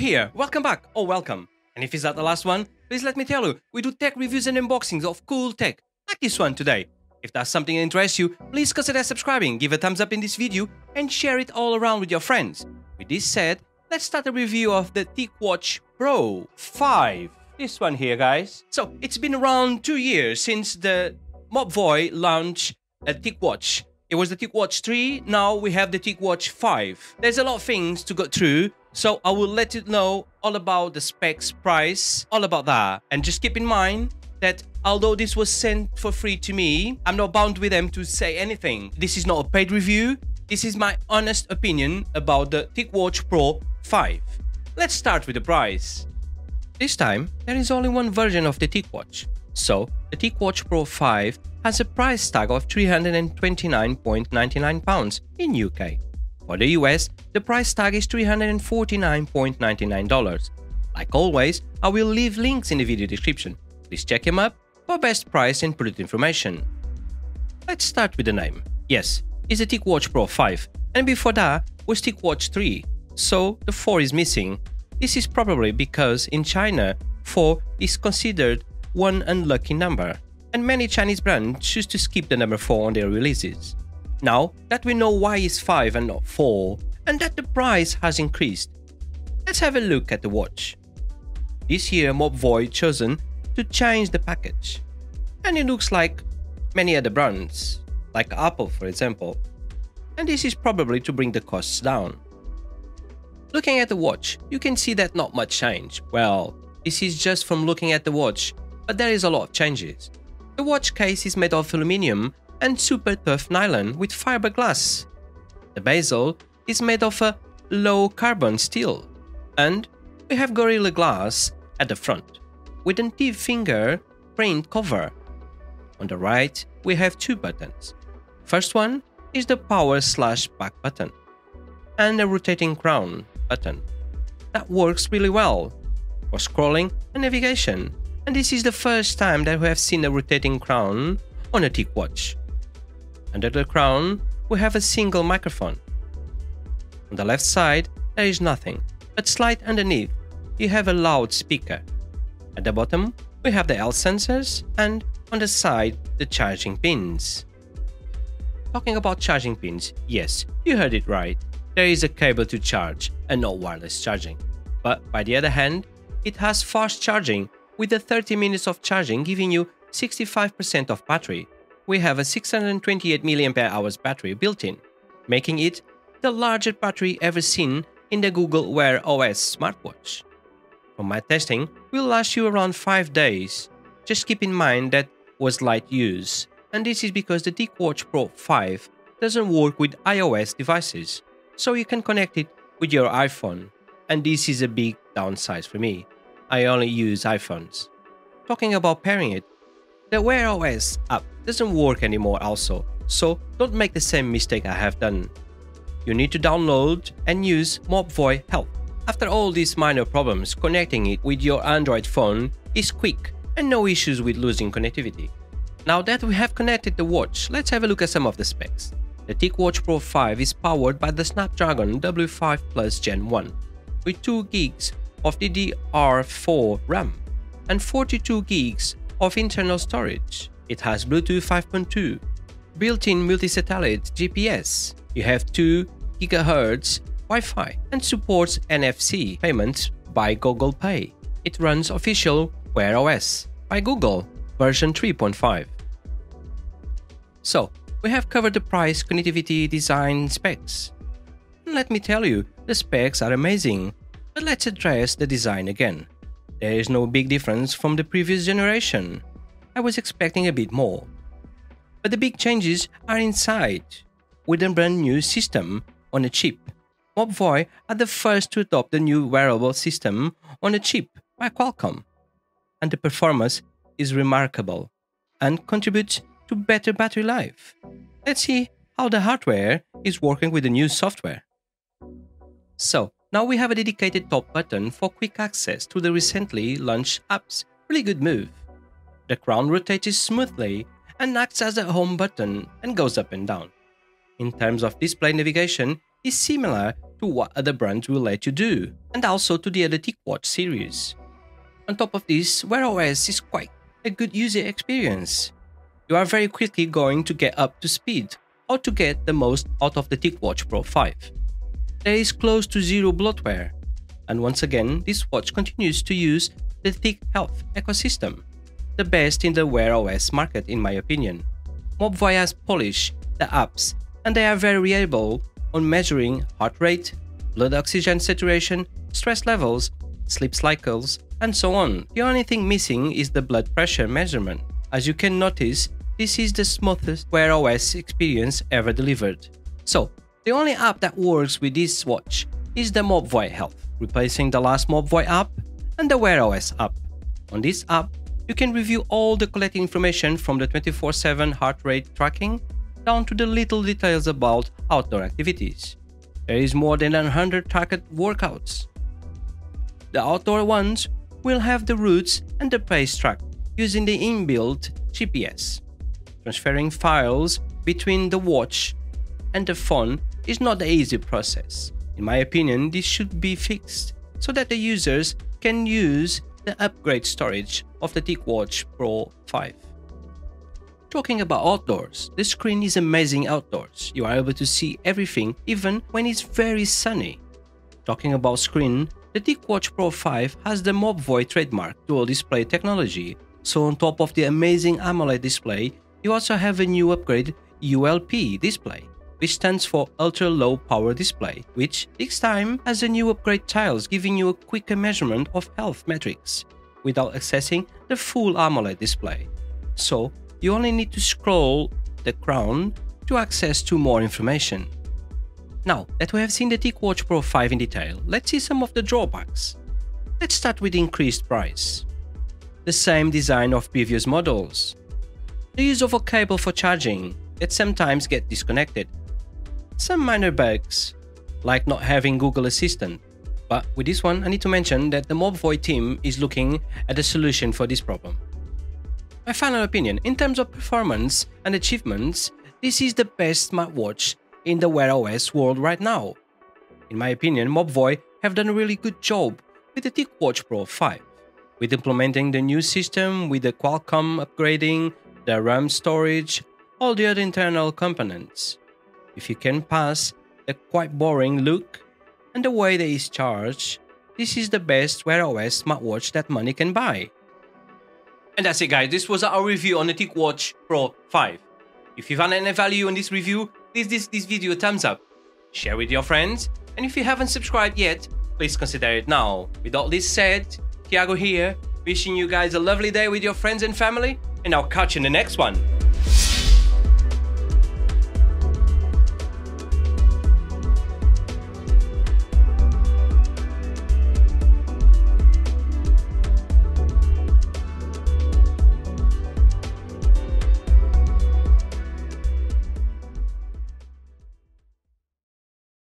here, welcome back or welcome. And if it's not the last one, please let me tell you, we do tech reviews and unboxings of cool tech, like this one today. If that's something that interests you, please consider subscribing, give a thumbs up in this video, and share it all around with your friends. With this said, let's start a review of the Ticwatch Pro 5. This one here, guys. So, it's been around 2 years since the mobvoi launched a Ticwatch. It was the Ticwatch 3, now we have the Ticwatch 5. There's a lot of things to go through, so I will let you know all about the specs, price, all about that. And just keep in mind that although this was sent for free to me, I'm not bound with them to say anything. This is not a paid review, this is my honest opinion about the Ticwatch Pro 5. Let's start with the price. This time, there is only one version of the Ticwatch. So, the Ticwatch Pro 5 has a price tag of £329.99 in UK. For the US, the price tag is $349.99. Like always, I will leave links in the video description. Please check them up for best price and product information. Let's start with the name. Yes, it's the Ticwatch Pro 5, and before that was Ticwatch 3, so the 4 is missing. This is probably because in China, 4 is considered one unlucky number, and many Chinese brands choose to skip the number 4 on their releases. Now that we know why it's 5 and not 4, and that the price has increased, let's have a look at the watch. This year mobvoi chosen to change the package, and it looks like many other brands, like Apple for example, and this is probably to bring the costs down. Looking at the watch, you can see that not much change. Well, this is just from looking at the watch, but there is a lot of changes. The watch case is made of aluminium and super tough nylon with fiberglass. The bezel is made of a low carbon steel, and we have Gorilla Glass at the front with an anti-finger print cover. On the right, we have 2 buttons. First one is the power/back button and a rotating crown button. That works really well for scrolling and navigation, and this is the first time that we have seen a rotating crown on a Ticwatch. Under the crown, we have a single microphone. On the left side, there is nothing, but slight underneath, you have a loudspeaker. At the bottom, we have the L sensors, and on the side, the charging pins. Talking about charging pins, yes, you heard it right. There is a cable to charge and not wireless charging. But by the other hand, it has fast charging with a 30 minutes of charging giving you 65% of battery. We have a 628 mAh battery built in, making it the largest battery ever seen in the Google Wear OS smartwatch. From my testing, will last you around 5 days. Just keep in mind that was light use, and this is because the Ticwatch Pro 5 doesn't work with iOS devices, so you can connect it with your iPhone, and this is a big downside for me. I only use iPhones. Talking about pairing it, the Wear OS app doesn't work anymore also, so don't make the same mistake I have done. You need to download and use mobvoi help. After all these minor problems, connecting it with your Android phone is quick and no issues with losing connectivity. Now that we have connected the watch, let's have a look at some of the specs. The Ticwatch Pro 5 is powered by the Snapdragon W5 Gen 1 with 2 gigs of DDR4 RAM and 42 gigs of internal storage. It has Bluetooth 5.2, built-in multi-satellite GPS. You have 2 GHz Wi-Fi and supports NFC payments by Google Pay. It runs official Wear OS by Google version 3.5. So, we have covered the price, connectivity, design, specs. Let me tell you, the specs are amazing, but let's address the design again. There is no big difference from the previous generation. I was expecting a bit more. But the big changes are inside, with a brand new system on a chip. Mobvoi are the first to adopt the new wearable system on a chip by Qualcomm, and the performance is remarkable and contributes to better battery life. Let's see how the hardware is working with the new software. So, now we have a dedicated top button for quick access to the recently launched apps. Really good move. The crown rotates smoothly and acts as a home button and goes up and down. In terms of display navigation, is similar to what other brands will let you do, and also to the other Ticwatch series. On top of this, Wear OS is quite a good user experience. You are very quickly going to get up to speed how to get the most out of the Ticwatch Pro 5. There is close to zero bloatware, and once again, this watch continues to use the Tic Health ecosystem, the best in the Wear OS market in my opinion. mobvoi has polished the apps, and they are very reliable on measuring heart rate, blood oxygen saturation, stress levels, sleep cycles, and so on. The only thing missing is the blood pressure measurement. As you can notice, this is the smoothest Wear OS experience ever delivered. So, the only app that works with this watch is the mobvoi Health, replacing the last mobvoi app and the Wear OS app. On this app, you can review all the collected information from the 24/7 heart rate tracking down to the little details about outdoor activities. There is more than 100 tracked workouts. The outdoor ones will have the routes and the pace tracked using the inbuilt GPS. Transferring files between the watch and the phone is not an easy process. In my opinion, this should be fixed so that the users can use the upgrade storage of the Ticwatch Pro 5. Talking about outdoors, the screen is amazing outdoors. You are able to see everything even when it's very sunny. Talking about screen, the Ticwatch Pro 5 has the mobvoi trademark dual display technology, so on top of the amazing AMOLED display, you also have a new upgrade ULP display, which stands for Ultra Low Power Display, which this time has a new upgrade tiles giving you a quicker measurement of health metrics without accessing the full AMOLED display. So you only need to scroll the crown to access to more information. Now that we have seen the Ticwatch Pro 5 in detail, let's see some of the drawbacks. Let's start with the increased price. The same design of previous models. The use of a cable for charging that sometimes get disconnected. Some minor bugs, like not having Google Assistant. But with this one, I need to mention that the mobvoi team is looking at a solution for this problem. My final opinion, in terms of performance and achievements, this is the best smartwatch in the Wear OS world right now. In my opinion, mobvoi have done a really good job with the Ticwatch Pro 5, with implementing the new system with the Qualcomm upgrading, the RAM storage, all the other internal components. If you can pass the quite boring look and the way that it's charged, this is the best Wear OS smartwatch that money can buy. And that's it guys, this was our review on the Ticwatch Pro 5. If you found any value in this review, please give this video a thumbs up, share with your friends, and if you haven't subscribed yet, please consider it now. With all this said, Thiago here, wishing you guys a lovely day with your friends and family, and I'll catch you in the next one.